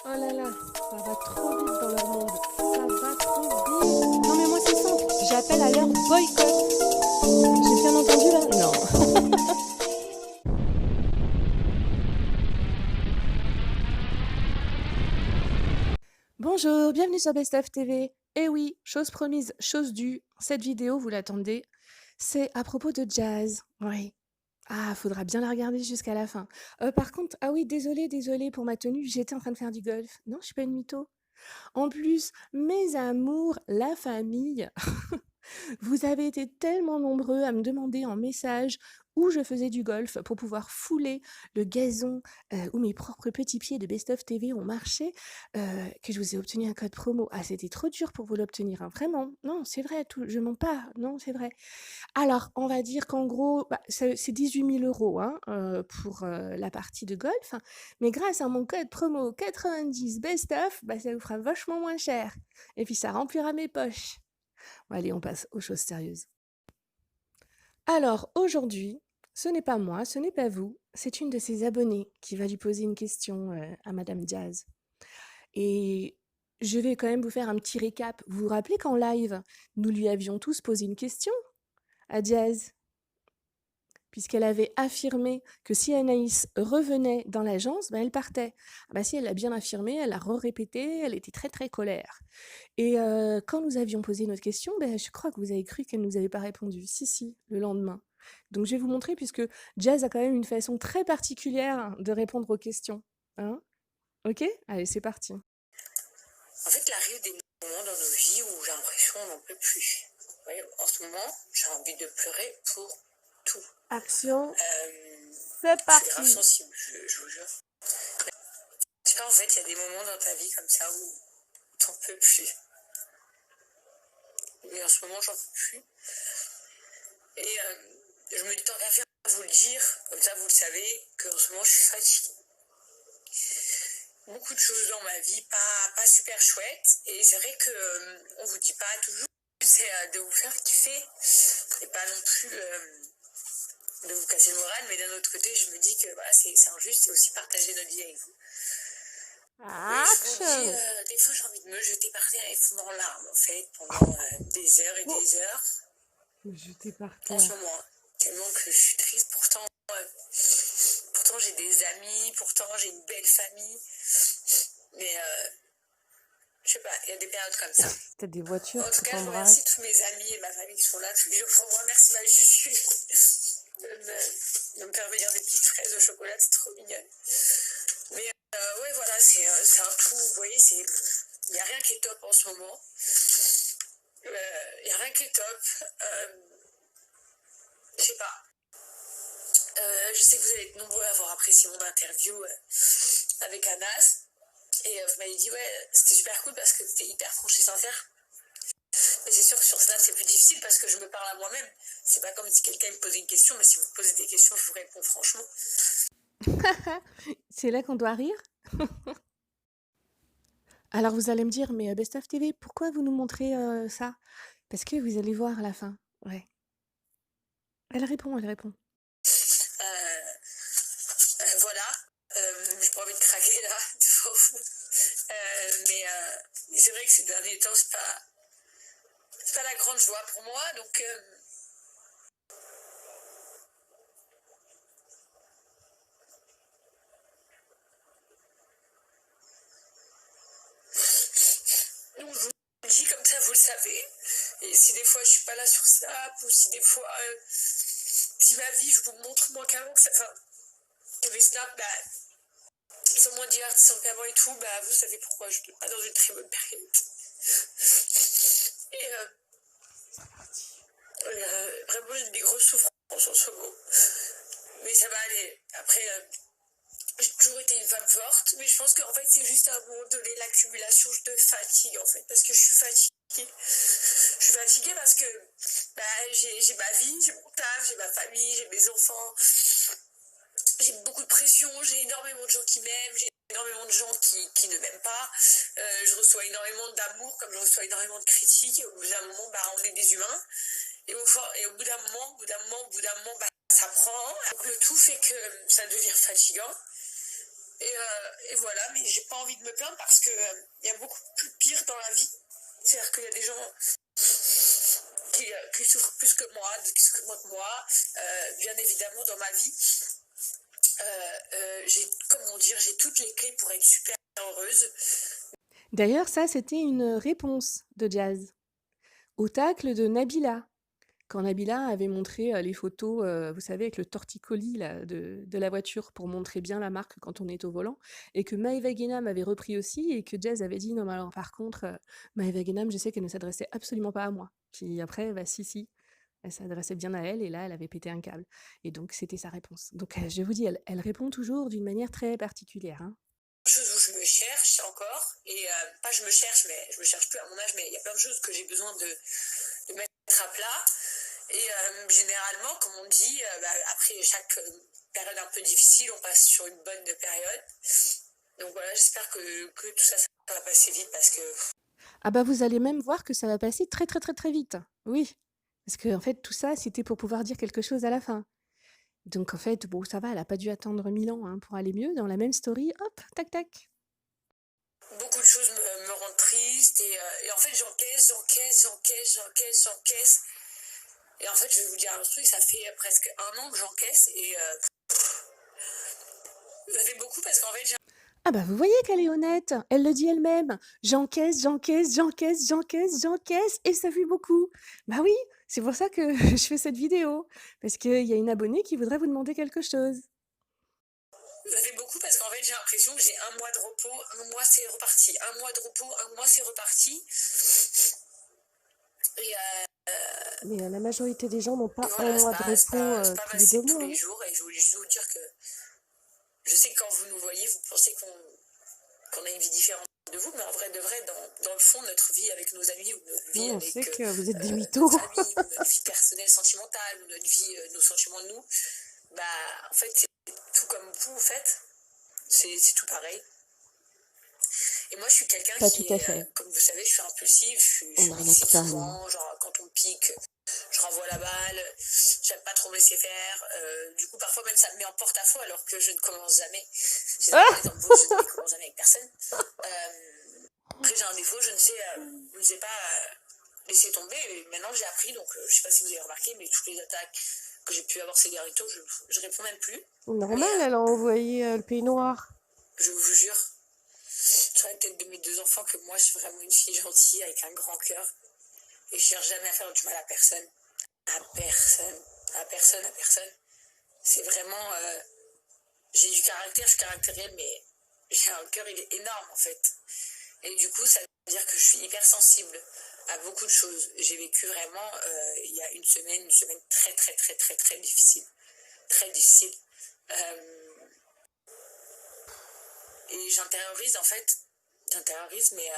Oh là là, ça va trop vite dans leur monde. Ça va trop vite. Non mais moi c'est simple, j'appelle à leur boycott. J'ai bien entendu là? Non. Bonjour, bienvenue sur Best of TV. Eh oui, chose promise, chose due, cette vidéo, vous l'attendez, c'est à propos de Jazz. Oui. Ah, faudra bien la regarder jusqu'à la fin. Par contre, ah oui, désolée pour ma tenue, j'étais en train de faire du golf. Non, je suis pas une mytho. En plus, mes amours, la famille, vous avez été tellement nombreux à me demander en message où je faisais du golf pour pouvoir fouler le gazon où mes propres petits pieds de Best of TV ont marché, que je vous ai obtenu un code promo. Ah, c'était trop dur pour vous l'obtenir, hein, vraiment. Non, c'est vrai, je mens pas. Non, c'est vrai. Alors, on va dire qu'en gros, bah, c'est 18 000 € hein, pour la partie de golf. Mais grâce à mon code promo 90 Best of, bah, ça vous fera vachement moins cher. Et puis, ça remplira mes poches. Bon, allez, on passe aux choses sérieuses. Alors, aujourd'hui, ce n'est pas moi, ce n'est pas vous, c'est une de ses abonnées qui va lui poser une question à Madame Jazz. Et je vais quand même vous faire un petit récap. Vous vous rappelez qu'en live, nous lui avions tous posé une question à Jazz, puisqu'elle avait affirmé que si Anaïs revenait dans l'agence, ben elle partait. Ah bah si, elle l'a bien affirmé, elle l'a répété, elle était très très colère. Et quand nous avions posé notre question, ben, je crois que vous avez cru qu'elle ne nous avait pas répondu. Si, le lendemain. Donc je vais vous montrer, puisque Jazz a quand même une façon très particulière de répondre aux questions. Hein? Ok? Allez, c'est parti. En fait, il arrive des moments dans nos vies où j'ai l'impression qu'on n'en peut plus. Vous voyez, en ce moment, j'ai envie de pleurer pour tout. Action, Je c'est suis grave parti. sensible, je vous jure. Je sais pas, en fait, il y a des moments dans ta vie comme ça où t'en peux plus. Mais en ce moment, j'en peux plus. Et je me dis, tant qu'à faire, vous le dire, comme ça, vous le savez, qu'en ce moment, je suis fatiguée. Beaucoup de choses dans ma vie, pas super chouettes. Et c'est vrai qu'on vous dit pas toujours, c'est de vous faire kiffer. Et pas non plus de vous casser le moral, mais d'un autre côté, je me dis que voilà, c'est injuste, c'est aussi partager notre vie avec vous. Et je vous dis, des fois, j'ai envie de me jeter par terre et fondre en larmes, en fait, pendant des heures et des heures. Me jeter par En terre. ce moment, tellement que je suis triste. Pourtant j'ai des amis, pourtant j'ai une belle famille. Mais je sais pas, il y a des périodes comme ça. T'as des voitures En tout qui cas, je t'embrassent. remercie tous mes amis et ma famille qui sont là tous les jours pour moi. Merci ma Juju de me faire venir des petites fraises au chocolat, c'est trop mignon. Mais ouais, voilà, c'est un tout. Vous voyez, il n'y a rien qui est top en ce moment. Il n'y a rien qui est top. Je sais pas. Je sais que vous allez être nombreux à avoir apprécié mon interview avec Anas. Et vous m'avez dit, ouais, c'était super cool parce que c'était hyper franche et sincère. Mais c'est sûr que sur Snap, c'est plus difficile parce que je me parle à moi-même. C'est pas comme si quelqu'un me posait une question, mais si vous me posez des questions, je vous réponds franchement. C'est là qu'on doit rire. Alors vous allez me dire, mais Best of TV, pourquoi vous nous montrez ça? Parce que vous allez voir à la fin. Ouais. Elle répond. Voilà. J'ai pas envie de craquer là, devant vous. Mais c'est vrai que ces derniers temps, c'est pas la grande joie pour moi. Donc, je vous le dis comme ça, vous le savez. Et si des fois je suis pas là sur Snap, ou si des fois, si ma vie, je vous montre moins qu'avant, enfin, que mes Snap, bah, ils sont moins divertissants qu'avant et tout, bah, vous savez pourquoi je ne suis pas dans une très bonne période. Et vraiment, j'ai des grosses souffrances en ce moment. Mais ça va aller. Après, j'ai toujours été une femme forte, mais je pense qu'en fait, c'est juste à un moment donné l'accumulation de fatigue, en fait, parce que je suis fatiguée. Je suis fatiguée parce que bah, j'ai ma vie, j'ai mon taf, j'ai ma famille, j'ai mes enfants. J'ai beaucoup de pression, j'ai énormément de gens qui m'aiment, j'ai énormément de gens qui ne m'aiment pas. Je reçois énormément d'amour comme je reçois énormément de critiques. Et au bout d'un moment, bah, on est des humains. Et au bout d'un moment, bah, ça prend. Donc le tout fait que ça devient fatigant. Et voilà, mais j'ai pas envie de me plaindre parce que y a beaucoup plus pire dans la vie. C'est-à-dire qu'il y a des gens qui souffrent plus que moi, que moi. Bien évidemment, dans ma vie, j'ai, comment dire, j'ai toutes les clés pour être super heureuse. D'ailleurs, ça, c'était une réponse de Jazz au tacle de Nabila. Quand Nabila avait montré les photos, vous savez, avec le torticolis là, de la voiture pour montrer bien la marque quand on est au volant, et que Maëva Guénam avait repris aussi, et que Jazz avait dit non, mais alors par contre, Maëva Guénam, je sais qu'elle ne s'adressait absolument pas à moi. Puis après, bah si, elle s'adressait bien à elle, et là, elle avait pété un câble. Et donc, c'était sa réponse. Donc, je vous dis, elle répond toujours d'une manière très particulière. Hein. Chose où je me cherche encore, et pas je me cherche, mais je me cherche plus à mon âge, mais il y a plein de choses que j'ai besoin de mettre à plat. Et généralement, comme on dit, après chaque période un peu difficile, on passe sur une bonne période. Donc voilà, j'espère que tout ça, ça va passer vite parce que... Ah bah vous allez même voir que ça va passer très très très très vite. Oui, parce que en fait tout ça c'était pour pouvoir dire quelque chose à la fin. Donc en fait, bon ça va, elle a pas dû attendre 1000 ans hein, pour aller mieux. Dans la même story, hop, tac tac. Beaucoup de choses me rendent triste et en fait j'encaisse. Et en fait je vais vous dire un truc, ça fait presque 1 an que j'encaisse et ça fait beaucoup parce qu'en fait j'ai... Ah bah vous voyez qu'elle est honnête, elle le dit elle-même. J'encaisse, j'encaisse, j'encaisse, j'encaisse, j'encaisse, et ça fait beaucoup. Bah oui, c'est pour ça que je fais cette vidéo. Parce qu'il y a une abonnée qui voudrait vous demander quelque chose. Ça fait beaucoup parce qu'en fait j'ai l'impression que j'ai 1 mois de repos, 1 mois c'est reparti, 1 mois de repos, 1 mois c'est reparti. Et Mais la majorité des gens n'ont pas voilà, un mois de repos c'est pas tous les 2 facile tous mois. les jours et je voulais juste vous dire que je sais que quand vous nous voyez, vous pensez qu'on a une vie différente de vous, mais en vrai de vrai, dans le fond, notre vie avec nos amis ou notre vie Non, on avec sait que vous êtes des notre mythos. famille ou notre vie personnelle sentimentale ou notre vie, nos sentiments de nous, bah en fait c'est tout comme vous en fait, c'est tout pareil. Et moi je suis quelqu'un Pas qui tout à est, fait. comme vous savez, je suis impulsive, je On suis n'arnaque impulsive pas, nous. souvent, genre quand on me pique, je renvoie la balle, j'aime pas trop me laisser faire. Du coup, parfois même ça me met en porte-à-faux alors que je ne commence jamais. J'ai Ah un exemple beau, je ne commence jamais avec personne. Après, j'ai un défaut, je ne sais pas laisser tomber. Et maintenant, j'ai appris, donc je sais pas si vous avez remarqué, mais toutes les attaques que j'ai pu avoir ces derniers temps, je réponds même plus. Normal, elle a envoyé le pays noir. Je vous jure, sur la tête de mes 2 enfants, que moi, je suis vraiment une fille gentille avec un grand cœur. Et je cherche jamais à faire du mal à personne. À personne. À personne, à personne. C'est vraiment... j'ai du caractère, je suis caractérielle, mais j'ai un cœur, il est énorme, en fait. Et du coup, ça veut dire que je suis hyper sensible à beaucoup de choses. J'ai vécu vraiment, il y a une semaine très, très, très, très, très difficile. Très difficile. Et j'intériorise, en fait. J'intériorise, mais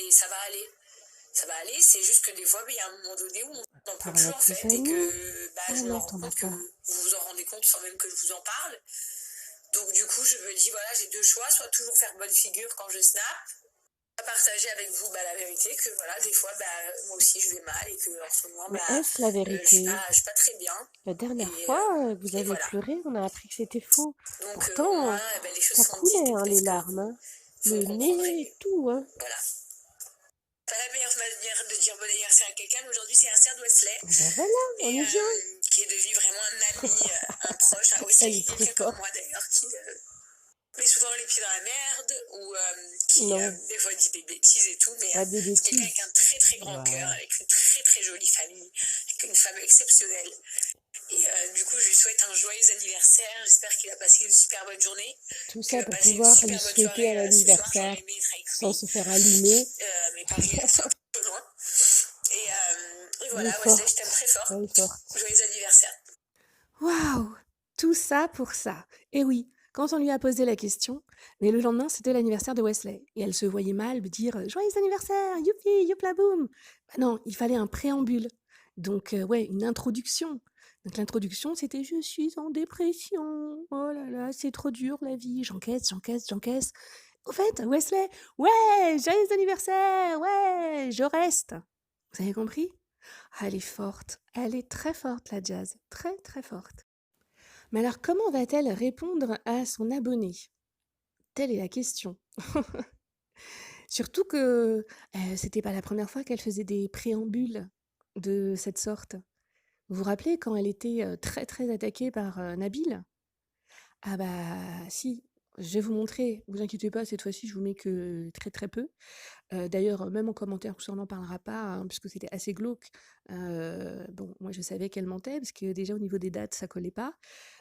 ça va aller. Ça va aller, c'est juste que des fois, il y a un moment donné où on n'en peut plus, en fait, et que je me rends compte que vous vous en rendez compte sans même que je vous en parle. Donc du coup, je me dis, voilà, j'ai 2 choix, soit toujours faire bonne figure quand je snap, partager avec vous la vérité, que voilà, des fois, moi aussi, je vais mal, et que en ce moment, Mais est-ce la vérité? je suis pas très bien. La dernière fois, vous avez voilà. pleuré, on a appris que c'était faux. Donc, pourtant, les choses ça sont coulait, dites, hein, les larmes. Hein. Vous Le nez et tout. Hein. Voilà. Pas la meilleure manière de dire bon anniversaire à quelqu'un, mais aujourd'hui c'est l'anniversaire de Wesley. Ben voilà, on y vient. Qui est devenu vraiment un ami, un proche. Wesley, Elle est très quelqu'un comme moi d'ailleurs, qui met souvent les pieds dans la merde, ou qui des fois dit des bêtises et tout, mais c'est quelqu'un avec un très très grand cœur, avec une très très jolie famille, avec une femme exceptionnelle. Et du coup, je lui souhaite un joyeux anniversaire. J'espère qu'il a passé une super bonne journée. Tout ça pour pouvoir lui souhaiter à l'anniversaire sans se faire allumer. Mais Paris est un peu loin. Et voilà, Wesley, je t'aime très fort. Joyeux anniversaire. Waouh! Tout ça pour ça. Et oui, quand on lui a posé la question, mais le lendemain, c'était l'anniversaire de Wesley. Et elle se voyait mal dire « Joyeux anniversaire, youpi, youpla boum !» Bah non, il fallait un préambule. Donc, ouais, une introduction. Donc l'introduction, c'était « Je suis en dépression. Oh là là, c'est trop dur la vie. J'encaisse, j'encaisse, j'encaisse. » Au fait, Wesley, « Ouais, joyeux anniversaire. Ouais, je reste. » Vous avez compris? Ah, elle est forte. Elle est très forte, la Jazz. Très, très forte. Mais alors, comment va-t-elle répondre à son abonné? Telle est la question. Surtout que c'était pas la première fois qu'elle faisait des préambules de cette sorte. Vous vous rappelez quand elle était très très attaquée par Nabil? Ah bah si, je vais vous montrer. Vous inquiétez pas, cette fois-ci, je vous mets que très très peu. D'ailleurs, même en commentaire, tout ça, on n'en parlera pas, hein, puisque c'était assez glauque. Bon, moi, je savais qu'elle mentait, parce que déjà, au niveau des dates, ça collait pas.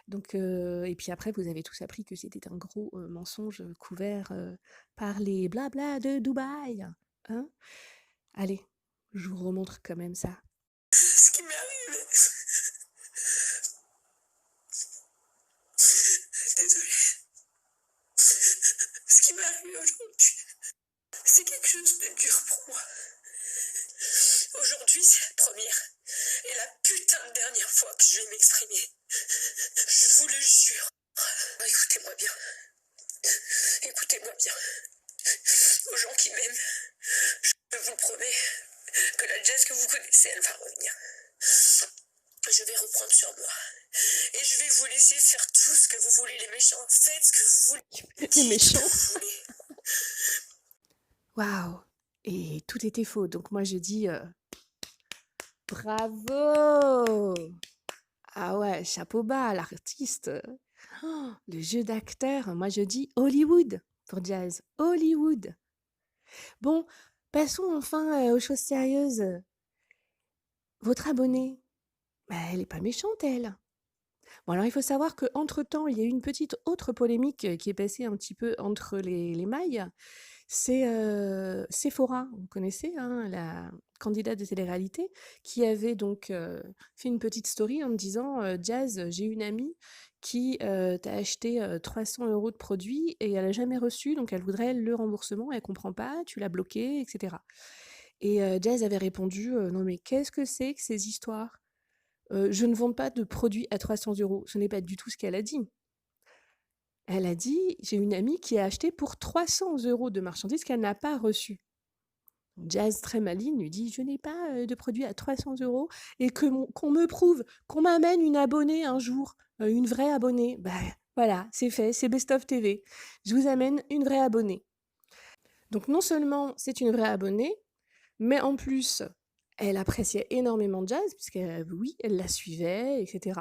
Donc, et puis après, vous avez tous appris que c'était un gros mensonge couvert par les blabla de Dubaï. Hein? Allez, je vous remontre quand même ça. Ce qui m'est arrivé. Désolée. Ce qui m'est arrivé aujourd'hui, c'est quelque chose de dur pour moi. Aujourd'hui, c'est la première et la putain de dernière fois que je vais m'exprimer. Je vous le jure. Écoutez-moi bien. Écoutez-moi bien. Aux gens qui m'aiment, je vous promets que la Jazz que vous connaissez, elle va revenir. Je vais reprendre sur moi. Et je vais vous laisser faire tout ce que vous voulez, les méchants. Faites ce que vous voulez. Les méchants. Dites ce que vous voulez. Waouh! Et tout était faux. Donc moi, je dis bravo! Ah ouais, chapeau bas, l'artiste. Oh, le jeu d'acteur. Moi, je dis Hollywood pour Jazz. Hollywood. Bon, passons enfin aux choses sérieuses. Votre abonnée, bah, elle est pas méchante, elle. Bon, alors il faut savoir qu'entre-temps, il y a eu une petite autre polémique qui est passée un petit peu entre les mailles. C'est Sephora, vous connaissez, hein, la candidate de télé-réalité, qui avait donc fait une petite story en me disant Jazz, j'ai une amie qui t'a acheté 300 € de produits et elle n'a jamais reçu, donc elle voudrait le remboursement, elle comprend pas, tu l'as bloqué, etc. Et Jazz avait répondu non mais qu'est-ce que c'est que ces histoires? Je ne vends pas de produits à 300 €. Ce n'est pas du tout ce qu'elle a dit. Elle a dit j'ai une amie qui a acheté pour 300 € de marchandises qu'elle n'a pas reçues. Jazz, très maligne, lui dit je n'ai pas de produits à 300 € et qu'on me prouve, qu'on m'amène une abonnée un jour, une vraie abonnée. Ben voilà, c'est fait, c'est Best of TV. Je vous amène une vraie abonnée. Donc non seulement c'est une vraie abonnée, mais en plus, elle appréciait énormément Jazz, puisque oui, elle la suivait, etc.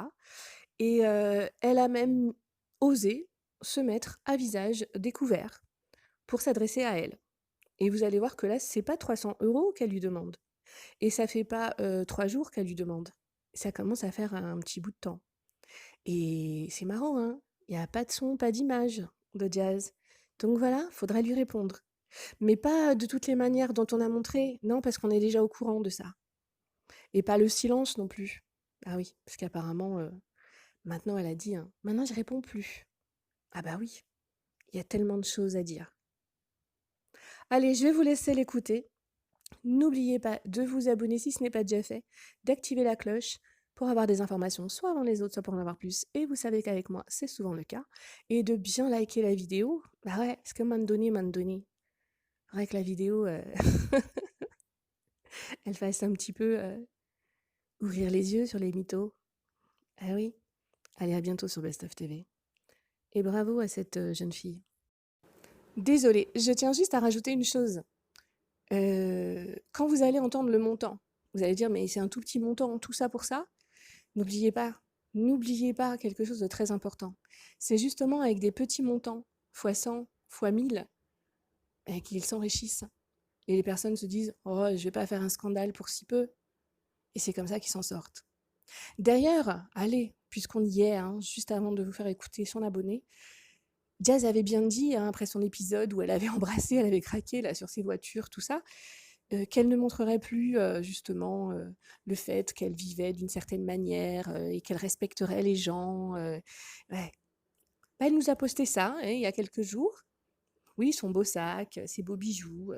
Et elle a même osé se mettre à visage découvert pour s'adresser à elle. Et vous allez voir que là, c'est pas 300 € qu'elle lui demande. Et ça fait pas 3 jours qu'elle lui demande. Ça commence à faire un petit bout de temps. Et c'est marrant, hein? Il n'y a pas de son, pas d'image de Jazz. Donc voilà, faudra lui répondre. Mais pas de toutes les manières dont on a montré, non, parce qu'on est déjà au courant de ça. Et pas le silence non plus. Ah oui, parce qu'apparemment, maintenant elle a dit, hein, maintenant je réponds plus. Ah bah oui, il y a tellement de choses à dire. Allez, je vais vous laisser l'écouter. N'oubliez pas de vous abonner si ce n'est pas déjà fait, d'activer la cloche pour avoir des informations soit avant les autres, soit pour en avoir plus. Et vous savez qu'avec moi, c'est souvent le cas. Et de bien liker la vidéo. Bah ouais, parce que m'en donné. Faudrait que la vidéo, elle fasse un petit peu ouvrir les yeux sur les mythos. Ah oui. Allez, à bientôt sur Best of TV. Et bravo à cette jeune fille. Désolée, je tiens juste à rajouter une chose. Quand vous allez entendre le montant, vous allez dire mais c'est un tout petit montant, tout ça pour ça? N'oubliez pas quelque chose de très important. C'est justement avec des petits montants, fois 100, fois 1000, qu'ils s'enrichissent. Et les personnes se disent oh je vais pas faire un scandale pour si peu. Et c'est comme ça qu'ils s'en sortent. D'ailleurs, allez, puisqu'on y est, hein, juste avant de vous faire écouter son abonné, Jazz avait bien dit, hein, après son épisode où elle avait embrassé, elle avait craqué là sur ses voitures, tout ça, qu'elle ne montrerait plus justement le fait qu'elle vivait d'une certaine manière et qu'elle respecterait les gens. Ouais. Bah, elle nous a posté ça hein, il y a quelques jours. Oui, son beau sac, ses beaux bijoux,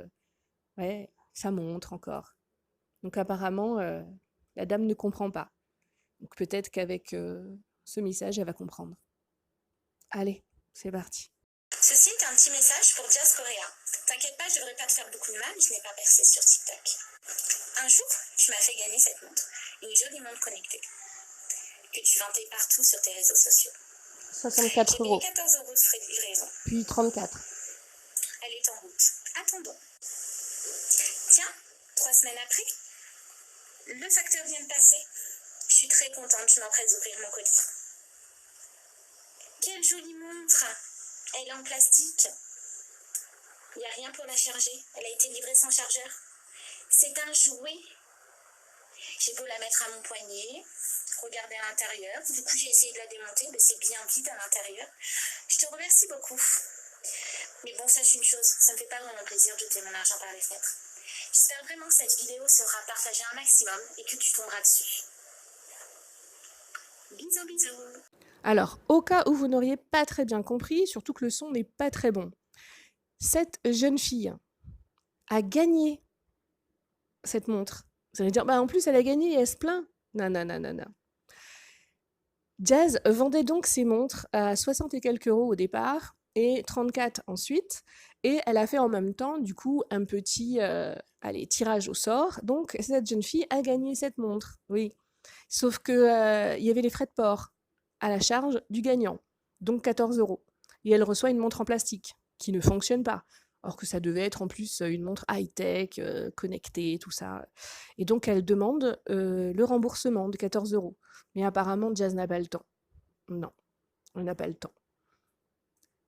ouais, sa montre encore. Donc apparemment, la dame ne comprend pas. Donc peut-être qu'avec ce message, elle va comprendre. Allez, c'est parti. Ceci est un petit message pour Jazz Korea. T'inquiète pas, je devrais pas te faire beaucoup de mal, je n'ai pas percé sur TikTok. Un jour, tu m'as fait gagner cette montre, une jolie montre connectée, que tu vantais partout sur tes réseaux sociaux. 64 J'ai payé euros. 14 euros de frais de livraison. Puis 34. Elle est en route. Attendons. Tiens, 3 semaines après, le facteur vient de passer. Je suis très contente, je m'empresse d'ouvrir mon colis. Quelle jolie montre! Elle est en plastique. Il n'y a rien pour la charger. Elle a été livrée sans chargeur. C'est un jouet. J'ai beau la mettre à mon poignet, regarder à l'intérieur. Du coup, j'ai essayé de la démonter, mais c'est bien vide à l'intérieur. Je te remercie beaucoup. Mais bon, sache une chose, ça me fait pas vraiment plaisir de jeter mon argent par les fenêtres. J'espère vraiment que cette vidéo sera partagée un maximum et que tu tomberas dessus. Bisous, bisous. Alors, au cas où vous n'auriez pas très bien compris, surtout que le son n'est pas très bon, cette jeune fille a gagné cette montre. Vous allez dire, bah en plus elle a gagné et elle se plaint. Non, non, non, non, non. Jazz vendait donc ses montres à 60 et quelques euros au départ et 34 ensuite. Et elle a fait en même temps, du coup, un petit tirage au sort. Donc, cette jeune fille a gagné cette montre, oui. Sauf que y avait les frais de port à la charge du gagnant, donc 14 euros. Et elle reçoit une montre en plastique qui ne fonctionne pas. Or que ça devait être en plus une montre high-tech, connectée, tout ça. Et donc, elle demande le remboursement de 14 euros. Mais apparemment, Jazz n'a pas le temps. Non, on n'a pas le temps.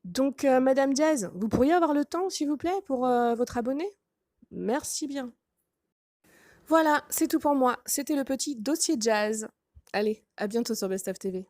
Donc, Madame Jazz, vous pourriez avoir le temps, s'il vous plaît, pour votre abonné? Merci bien. Voilà, c'est tout pour moi. C'était le petit dossier Jazz. Allez, à bientôt sur Best of TV.